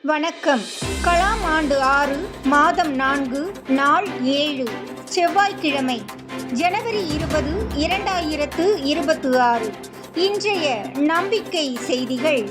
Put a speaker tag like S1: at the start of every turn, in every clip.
S1: வணக்கம். கலாம் ஆண்டு 6 மாதம் 4 நாள் 7 செவ்வாய்க்கிழமை ஜனவரி 20, 2026. இன்றைய நம்பிக்கை செய்திகள்.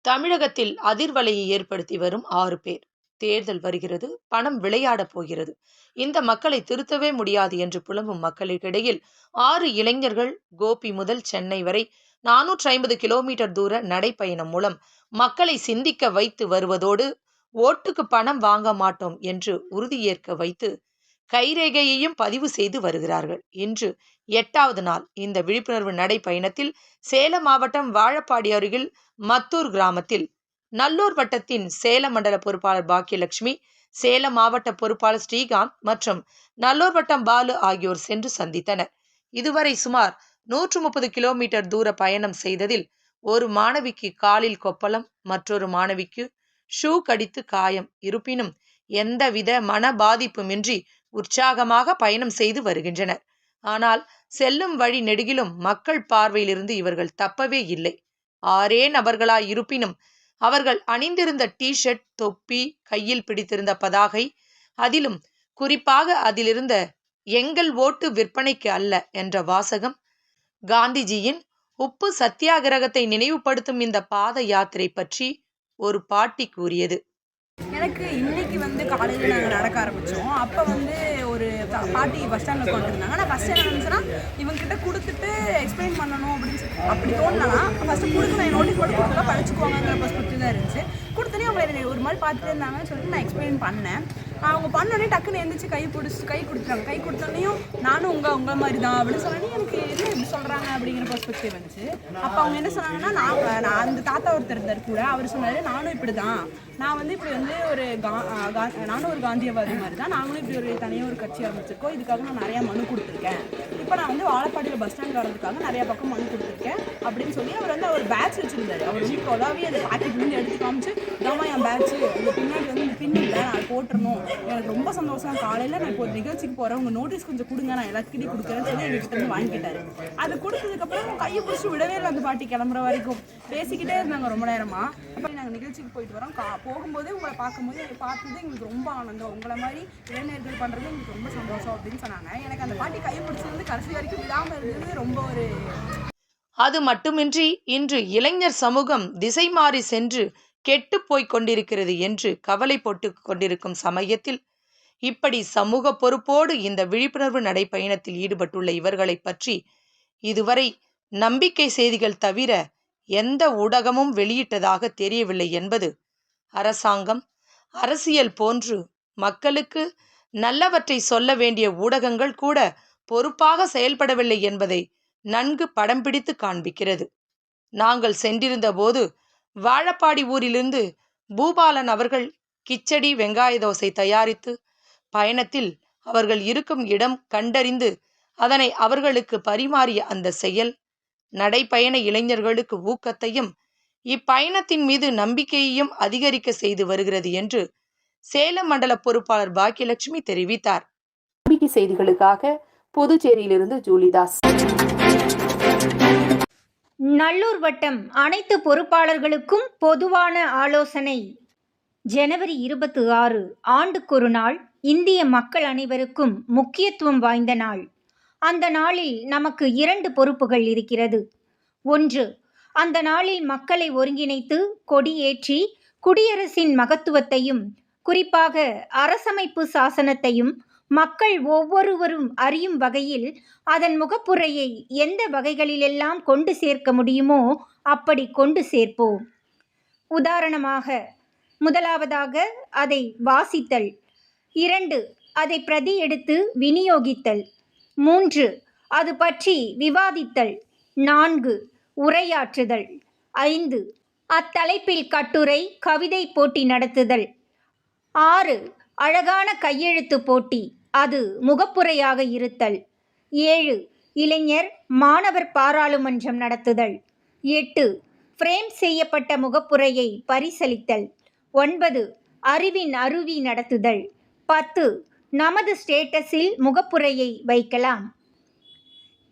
S2: தமிழகத்தில் அதிர்வலையை ஏற்படுத்தி வரும் 6 பேர். தேர்தல் வருகிறது, பணம் விளையாடப் போகிறது, இந்த மக்களை திருத்தவே முடியாது என்று புலம்பும் மக்களுக்கிடையில் 6 இளைஞர்கள் கோபி முதல் சென்னை வரை 450 கிலோமீட்டர் தூர நடைப்பயணம் மூலம் மக்களை சிந்திக்க வைத்து வருவதோடு ஓட்டுக்கு பணம் வாங்க மாட்டோம் என்று உறுதியேற்க வைத்து கைரேகையையும் பதிவு செய்து வருகிறார்கள். இன்று 8வது நாள் இந்த விழிப்புணர்வு நடைப்பயணத்தில் சேலம் மாவட்டம் வாழப்பாடி அருகில் மத்தூர் கிராமத்தில் நல்லூர் வட்டத்தின் சேலம் மண்டல பொறுப்பாளர் பாக்கியலட்சுமி, சேலம் மாவட்ட பொறுப்பாளர் ஸ்ரீகாந்த் மற்றும் நல்லூர் வட்டம் பாலு ஆகியோர் சென்று சந்தித்தனர். இதுவரை சுமார் 130 கிலோமீட்டர் தூர பயணம் செய்ததில் ஒரு மாணவிக்கு காலில் கொப்பளம், மற்றொரு மாணவிக்கு ஷூ கடித்து காயம். இருப்பினும் எந்தவித மன பாதிப்புமின்றி உற்சாகமாக பயணம் செய்து வருகின்றனர். ஆனால் செல்லும் வழி நெடுகிலும் மக்கள் பார்வையிலிருந்து இவர்கள் தப்பவே இல்லை. 6 நபர்களாய் இருப்பினும் அவர்கள் அணிந்திருந்த டி-ஷர்ட், தொப்பி, கையில் பிடித்திருந்த பதாகை, அதிலும் குறிப்பாக அதிலிருந்த எங்கள் ஓட்டு விற்பனைக்கு அல்ல என்ற வாசகம் காந்திஜியின் உப்பு சத்தியாகிரகத்தை நினைவுபடுத்தும் இந்த பாத யாத்திரை பற்றி ஒரு பாட்டி கூறியது.
S3: எனக்கு இன்னைக்கு காலையில் நாங்கள் நடக்க ஆரம்பித்தோம். அப்போ ஒரு பாட்டி பஸ் ஸ்டாண்டில் கொண்டு இருந்தாங்க. நான் ஃபஸ்ட் என்ன நினச்சேன்னா இவங்ககிட்ட கொடுத்துட்டு எக்ஸ்பிளைன் பண்ணணும் அப்படின்னு சொல்லி அப்படி தோணுனா ஃபஸ்ட்டு கொடுக்கணும், நோட்டீஸ் போட்டு கொடுத்தா படிச்சுக்குவாங்கிற பர்ஸ்பெக்டிவ் தான் இருந்துச்சு. கொடுத்தோன்னே அவங்க ஒரு மாதிரி பார்த்துட்டு இருந்தாங்கன்னு சொல்லிட்டு நான் எக்ஸ்பிளைன் பண்ணேன். அவங்க பண்ணோடனே டக்குன்னு எழுந்திரிச்சு கை கொடுத்துட்டாங்க. கை கொடுத்தோன்னையும் நானும் உங்கள் மாதிரி தான் அப்படின்னு சொன்னோன்னே எனக்கு என்ன இப்படி சொல்கிறாங்க அப்படிங்கிற பர்ஸ்பெக்டிவ் வந்துச்சு. அப்போ அவங்க என்ன சொன்னாங்கன்னா, நான் அந்த தாத்தா ஒருத்தர் இருந்தார் கூட, அவர் சொன்னார் நானும் இப்படி தான், நான் இப்படி ஒரு நானும் ஒரு காந்தியவாதி மாதிரி தான், நாங்களும் இப்படி ஒரு தனியாக ஒரு கட்சி ஆரம்பிச்சிருக்கோம், இதுக்காக நான் நிறையா மனு கொடுத்துருக்கேன், இப்போ நான் வாழப்பாடியில் பஸ் ஸ்டாண்ட் வரதுக்காக நிறையா பக்கம் மனு கொடுத்துருக்கேன் அப்படின்னு சொல்லி அவர் அவர் பேட்ச் வச்சுருந்தார். அவர் தொலாவி அந்த பாக்கெட்லேருந்து எடுத்து காமிச்சு, இதாம்மா என் பேட்ச்சு, அந்த பின்னாடி இந்த பின் இல்லை, நான் போட்டுறணும், எனக்கு ரொம்ப சந்தோஷம், காலையில் நான் இப்போ ஒரு நிகழ்ச்சிக்கு போகிறேன், உங்கள் நோட்டீஸ் கொஞ்சம் கொடுங்க, நான் எல்லாத்துக்கிட்டையும் கொடுக்குறேன்னு சொல்லி எங்ககிட்ட வாங்கிக்கிட்டாரு. அது கொடுத்ததுக்கப்புறம் கையை பிடிச்சி விடவே இல்லை. அந்த பாட்டி கிளம்புற வரைக்கும் பேசிக்கிட்டே இருந்தாங்க ரொம்ப நேரமாக. அப்போ நாங்கள் நிகழ்ச்சிக்கு போயிட்டு வரோம். போகும்போது உங்களை பார்க்கும்போது பார்த்தது எங்களுக்கு ரொம்ப ஆனந்தம், உங்களை மாதிரி இளைஞர்கள் பண்ணுறது எங்களுக்கு ரொம்ப சந்தோஷம் அப்படின்னு சொன்னாங்க. எனக்கு அந்த பாட்டி கையை பிடிச்சி கடைசி வரைக்கும் விடாமல் இருந்தது ரொம்ப ஒரு.
S2: அது மட்டுமின்றி இன்று இளைஞர் சமூகம் திசை மாறி சென்று கெட்டு போய் கொண்டிருக்கிறது என்று கவலை போட்டு கொண்டிருக்கும் சமயத்தில் இப்படி சமூக பொறுப்போடு இந்த விழிப்புணர்வு நடைப்பயணத்தில் ஈடுபட்டுள்ள இவர்களை பற்றி இதுவரை நம்பிக்கை செய்திகள் தவிர எந்த ஊடகமும் வெளியிட்டதாக தெரியவில்லை என்பது அரசாங்கம், அரசியல் போன்று மக்களுக்கு நல்லவற்றை சொல்ல வேண்டிய ஊடகங்கள் கூட பொறுப்பாக செயல்படவில்லை என்பதை நன்கு படம் பிடித்து காண்பிக்கிறது. நாங்கள் சென்றிருந்த போது வாழப்பாடி ஊரிலிருந்து பூபாலன் அவர்கள் கிச்சடி, வெங்காய தோசை தயாரித்து பயணத்தில் அவர்கள் இருக்கும் இடம் கண்டறிந்து அதனை அவர்களுக்கு பரிமாறிய அந்த செயல் நடைப்பயண இளைஞர்களுக்கு ஊக்கத்தையும் இப்பயணத்தின் மீது நம்பிக்கையையும் அதிகரிக்க செய்து வருகிறது என்று சேலம் மண்டல பொறுப்பாளர் பாக்கியலட்சுமி தெரிவித்தார்.
S4: நம்பிக்கை செய்திகளுக்காக புதுச்சேரியிலிருந்து ஜூலிதாஸ்.
S1: நல்லூர் வட்டம் அனைத்து பொறுப்பாளர்களுக்கும் பொதுவான ஆலோசனை. ஜனவரி 26 ஆண்டுக்கொரு நாள், இந்திய மக்கள் அனைவருக்கும் முக்கியத்துவம் வாய்ந்த நாள். அந்த நாளில் நமக்கு 2 பொறுப்புகள் இருக்கிறது. 1, அந்த நாளில் மக்களை ஒருங்கிணைத்து கொடியேற்றி குடியரசின் மகத்துவத்தையும் குறிப்பாக அரசமைப்பு சாசனத்தையும் மக்கள் ஒவ்வொருவரும் அறியும் வகையில் அதன் முகப்புரையை எந்த வகைகளிலெல்லாம் கொண்டு சேர்க்க முடியுமோ அப்படி கொண்டு சேர்ப்போம். உதாரணமாக, முதலாவதாக அதை வாசித்தல், 2 அதை பிரதி எடுத்து விநியோகித்தல், 3 அது பற்றி விவாதித்தல், 4 உரையாற்றுதல், 5 அத்தலைப்பில் கட்டுரை, கவிதை போட்டி நடத்துதல், 6 அழகான கையெழுத்து போட்டி, அது முகப்புரையாக இருத்தல், 7 இளைஞர் மாணவர் பாராளுமன்றம் நடத்துதல், 8 ஃப்ரேம் செய்யப்பட்ட முகப்புரையை பரிசளித்தல், 9 அறிவின் அருவி நடத்துதல், 10 நமது ஸ்டேட்டஸில் முகப்புரையை வைக்கலாம்.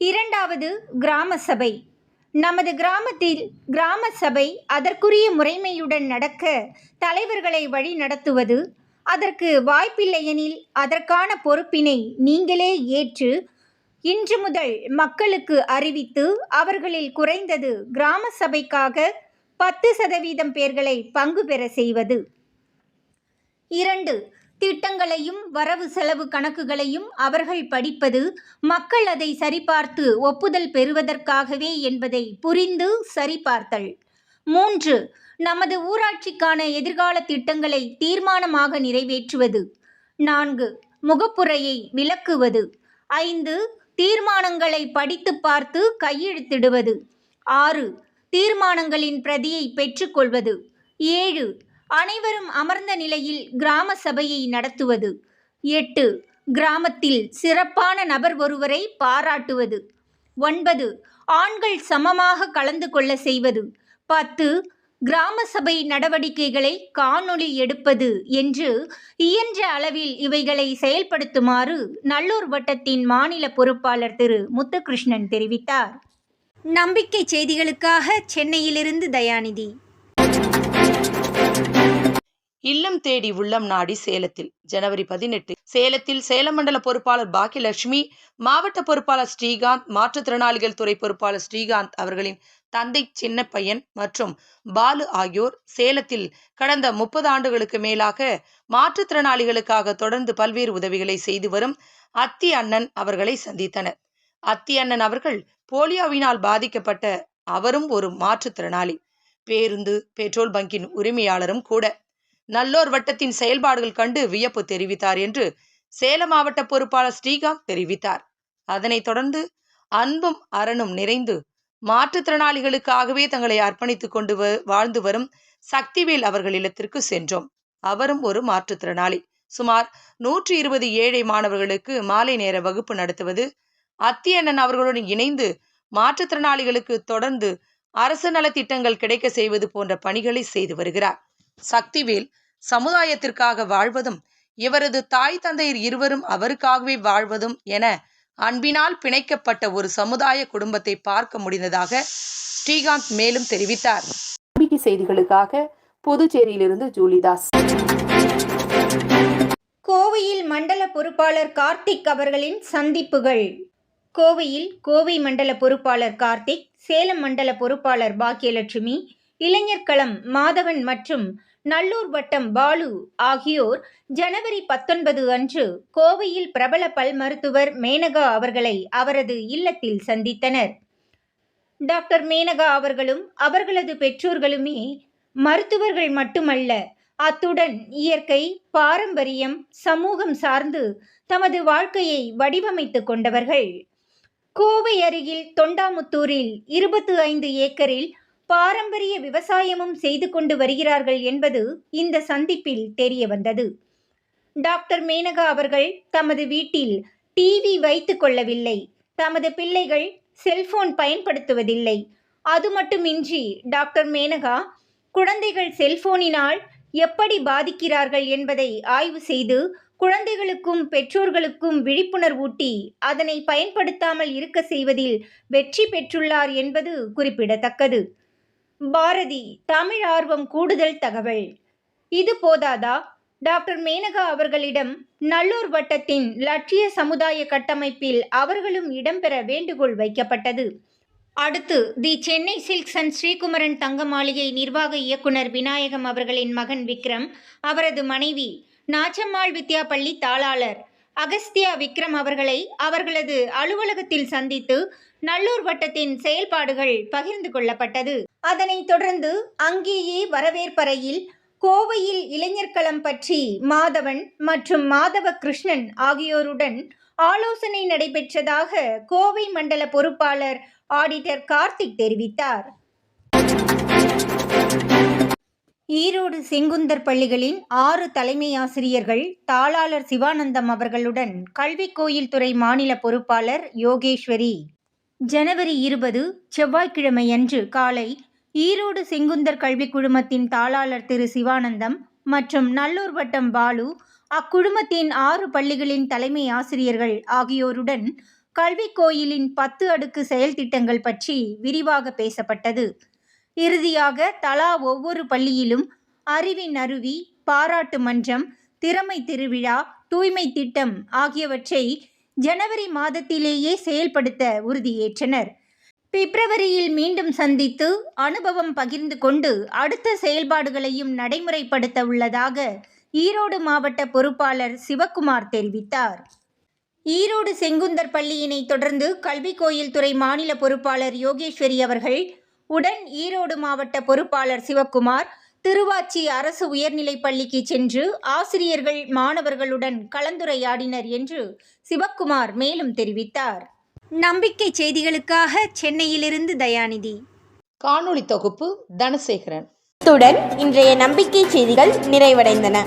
S1: 2வது கிராம சபை, நமது கிராமத்தில் கிராம சபை அதற்குரிய முறைமையுடன் நடக்க தலைவர்களை வழி நடத்துவது, அதற்கு வாய்ப்பில்லையெனில் அதற்கான பொறுப்பினை நீங்களே ஏற்று இன்று முதல் மக்களுக்கு அறிவித்து அவர்களில் குறைந்தது கிராம சபைக்காக 10% பேர்களை பங்கு பெற செய்வது. 2. திட்டங்களையும் வரவு செலவு கணக்குகளையும் அவர்கள் படிப்பது மக்கள் அதை சரிபார்த்து ஒப்புதல் பெறுவதற்காகவே என்பதை புரிந்து சரிபார்த்தல். 3. நமது ஊராட்சிக்கான எதிர்கால திட்டங்களை தீர்மானமாக நிறைவேற்றுவது. 4. முகப்புரையை விளக்குவது. 5. தீர்மானங்களை படித்து பார்த்து கையெழுத்திடுவது. 6. தீர்மானங்களின் பிரதியை பெற்றுக்கொள்வது. 7. அனைவரும் அமர்ந்த நிலையில் கிராம சபையை நடத்துவது. 8. கிராமத்தில் சிறப்பான நபர் ஒருவரை பாராட்டுவது. 9. ஆண்கள் சமமாக கலந்து கொள்ள செய்வது. 10. கிராம சபை நடவடிக்கைகளை காணொளி எடுப்பது என்று இயன்ற அளவில் இவைகளை செயல்படுத்துமாறு நல்லூர் வட்டத்தின் மாநில பொறுப்பாளர் திரு முத்துகிருஷ்ணன் தெரிவித்தார். நம்பிக்கை செய்திகளுக்காக சென்னையிலிருந்து தயாநிதி.
S2: இல்லம் தேடி உள்ளம் நாடி சேலத்தில் ஜனவரி 18 சேலத்தில் சேலம் மண்டல பொறுப்பாளர் பாக்கியலட்சுமி, மாவட்ட பொறுப்பாளர் ஸ்ரீகாந்த், மாற்றுத்திறனாளிகள் துறை பொறுப்பாளர் ஸ்ரீகாந்த் அவர்களின் தந்தை சின்னப்பையன் மற்றும் பாலு ஆகியோர் சேலத்தில் கடந்த 30 ஆண்டுகளுக்கு மேலாக மாற்றுத்திறனாளிகளுக்காக தொடர்ந்து பல்வேறு உதவிகளை செய்து வரும் அத்தி அண்ணன் அவர்களை சந்தித்தனர். அத்தி அண்ணன் அவர்கள் போலியோவினால் பாதிக்கப்பட்ட அவரும் ஒரு மாற்றுத்திறனாளி, பேருந்து பெட்ரோல் பங்கின் உரிமையாளரும் கூட. நல்லூர் வட்டத்தின் செயல்பாடுகள் கண்டு வியப்பு தெரிவித்தார் என்று சேலம் மாவட்ட பொறுப்பாளர் ஸ்ரீகாந்த் தெரிவித்தார். அதனைத் தொடர்ந்து அன்பும் அரணும் நிறைந்து மாற்றுத்திறனாளிகளுக்காகவே தங்களை அர்ப்பணித்துக் கொண்டு வாழ்ந்து வரும் சக்திவேல் அவர்கள் இல்லத்திற்கு சென்றோம். அவரும் ஒரு மாற்றுத்திறனாளி. சுமார் 120 ஏழை மாணவர்களுக்கு மாலை நேர வகுப்பு நடத்துவது, அத்தியண்ணன் அவர்களுடன் இணைந்து மாற்றுத்திறனாளிகளுக்கு தொடர்ந்து அரசு நலத்திட்டங்கள் கிடைக்க செய்வது போன்ற பணிகளை செய்து வருகிறார். சக்திவேல் சமுதாயத்திற்காக வாழ்வதும் இவரது தாய் தந்தையர் இருவரும் அவருக்காகவே வாழ்வதும் என அன்பினால் பிணைக்கப்பட்ட ஒரு சமுதாய குடும்பத்தை பார்க்க முடிந்ததாக ஸ்ரீகாந்த் மேலும் தெரிவித்தார்.
S4: செய்திகளுக்காக புதுச்சேரியிலிருந்து ஜூலிதாஸ்.
S1: கோவையில் மண்டல பொறுப்பாளர் கார்த்திக் அவர்களின் சந்திப்புகள். கோவையில் கோவை மண்டல பொறுப்பாளர் கார்த்திக், சேலம் மண்டல பொறுப்பாளர் பாக்கியலட்சுமி, இளைஞர் களம் மாதவன் மற்றும் நல்லூர் வட்டம் பாலு ஆகியோர் ஜனவரி 19 அன்று கோவையில் பிரபல பல் மருத்துவர் மேனகா அவர்களை அவரது இல்லத்தில் சந்தித்தனர். டாக்டர் மேனகா அவர்களும் அவர்களது பெற்றோர்களுமே மருத்துவர்கள் மட்டுமல்ல, அத்துடன் இயற்கை, பாரம்பரியம், சமூகம் சார்ந்து தமது வாழ்க்கையை வடிவமைத்துக் கொண்டவர்கள். கோவை அருகில் தொண்டாமுத்தூரில் 25 ஏக்கரில் பாரம்பரிய விவசாயமும் செய்து கொண்டு வருகிறார்கள் என்பது இந்த சந்திப்பில் தெரிய வந்தது. டாக்டர் மேனகா அவர்கள் தமது வீட்டில் டிவி வைத்து கொள்ளவில்லை, தமது பிள்ளைகள் செல்போன் பயன்படுத்துவதில்லை. அது மட்டுமின்றி டாக்டர் மேனகா குழந்தைகள் செல்போனினால் எப்படி பாதிக்கிறார்கள் என்பதை ஆய்வு செய்து குழந்தைகளுக்கும் பெற்றோர்களுக்கும் விழிப்புணர்வூட்டி அதனை பயன்படுத்தாமல் இருக்க செய்வதில் வெற்றி பெற்றுள்ளார் என்பது குறிப்பிடத்தக்கது. பாரதி தமிழ் ஆர்வம் கூடுதல் தகவல். இது போதாதா, டாக்டர் மேனகா அவர்களிடம் நல்லூர் வட்டத்தின் லட்சிய சமுதாய கட்டமைப்பில் அவர்களும் இடம்பெற வேண்டுகோள் வைக்கப்பட்டது. அடுத்து தி சென்னை சில்க்ஸ் அண்ட் ஸ்ரீகுமரன் தங்க மாளிகை நிர்வாக இயக்குனர் விநாயகம் அவர்களின் மகன் விக்ரம், அவரது மனைவி நாச்சம்மாள் வித்யா பள்ளி தாளாளர் அகஸ்தியா விக்ரம் அவர்களை அவர்களது அலுவலகத்தில் சந்தித்து நல்லூர் வட்டத்தின் செயல்பாடுகள் பகிர்ந்து கொள்ளப்பட்டது. அதனைத் தொடர்ந்து அங்கேயே வரவேற்பறையில் கோவையில் இளைஞர் களம் பற்றி மாதவன் மற்றும் மாதவ கிருஷ்ணன் ஆகியோருடன் ஆலோசனை நடைபெற்றதாக கோவை மண்டல பொறுப்பாளர் ஆடிட்டர் கார்த்திக் தெரிவித்தார். ஈரோடு செங்குந்தர் பள்ளிகளின் 6 தலைமை ஆசிரியர்கள் தாளாளர் சிவானந்தம் அவர்களுடன் கல்விக் கோயில் துறை மாநில பொறுப்பாளர் யோகேஸ்வரி ஜனவரி 20 செவ்வாய்க்கிழமையன்று காலை ஈரோடு செங்குந்தர் கல்வி குழுமத்தின் தாளாளர் திரு சிவானந்தம் மற்றும் நல்லூர் வட்டம் பாலு, அக்குழுமத்தின் 6 பள்ளிகளின் தலைமை ஆசிரியர்கள் ஆகியோருடன் கல்விக் கோயிலின் 10 அடுக்கு செயல் திட்டங்கள் பற்றி விரிவாக பேசப்பட்டது. இறுதியாக தலா ஒவ்வொரு பள்ளியிலும் அறிவின் அருவி, பாராட்டு மன்றம், திறமை திருவிழா, தூய்மை திட்டம் ஆகியவற்றை ஜனவரி மாதத்திலேயே செயல்படுத்த உறுதியேற்றனர். பிப்ரவரியில் மீண்டும் சந்தித்து அனுபவம் பகிர்ந்து கொண்டு அடுத்த செயல்பாடுகளையும் நடைமுறைப்படுத்த உள்ளதாக ஈரோடு மாவட்ட பொறுப்பாளர் சிவக்குமார் தெரிவித்தார். ஈரோடு செங்குந்தர் பள்ளியினை தொடர்ந்து கல்விக் கோயில் துறை மாநில பொறுப்பாளர் யோகேஸ்வரி அவர்கள் உடன் ஈரோடு மாவட்ட பொறுப்பாளர் சிவக்குமார் திருவாச்சி அரசு உயர்நிலைப் பள்ளிக்கு சென்று ஆசிரியர்கள், மாணவர்களுடன் கலந்துரையாடினர் என்று சிவக்குமார் மேலும் தெரிவித்தார். நம்பிக்கை செய்திகளுக்காக சென்னையிலிருந்து தயாநிதி.
S2: காணொளி தொகுப்பு தனசேகரன்.
S5: இத்துடன் இன்றைய நம்பிக்கை செய்திகள் நிறைவடைந்தன.